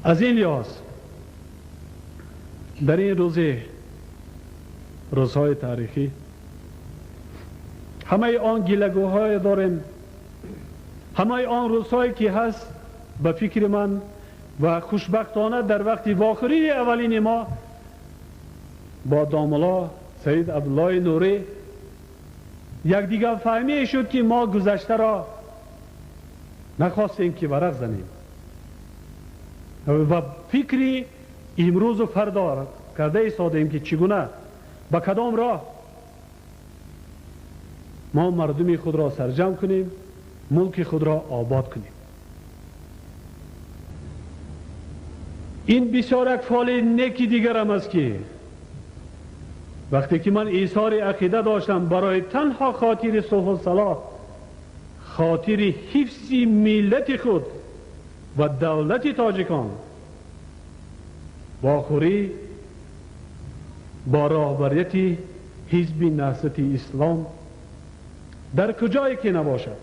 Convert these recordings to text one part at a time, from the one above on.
از این لحاظ در این روزهای تاریخی همه آن گیلگوهای داریم، همه آن روزهایی که هست به فکر من و خوشبختانه در وقت واخری اولین ما با داملا سید عبدالله نوری یک دیگر فهمی شد که ما گذشته را نخواستیم که ورق زنیم و فکری امروز و فردا کرده ایستادیم که چگونه به کدام راه ما مردم خود را سرجم کنیم، ملک خود را آباد کنیم. این بسیار یک فعال نیکی دیگر هم است که وقتی که من ایثار عقیده داشتم برای تنها خاطر صلح و صلاح، خاطر حفظ ملت خود و دولت تاجیکان، با خوری با راهبریت حزب نهضت اسلام در کجایی که نباشد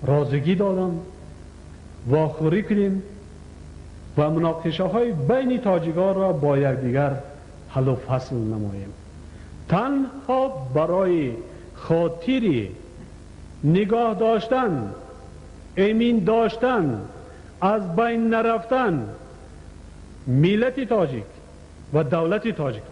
رازگی دادم، واخوری کنیم و مناقشه های بین تاجیکان را با یکدیگر حل و فصل نماییم. تنها برای خاطر نگاه داشتن، امین داشتن، از بین نرفتن ملت تاجیک و دولت تاجیک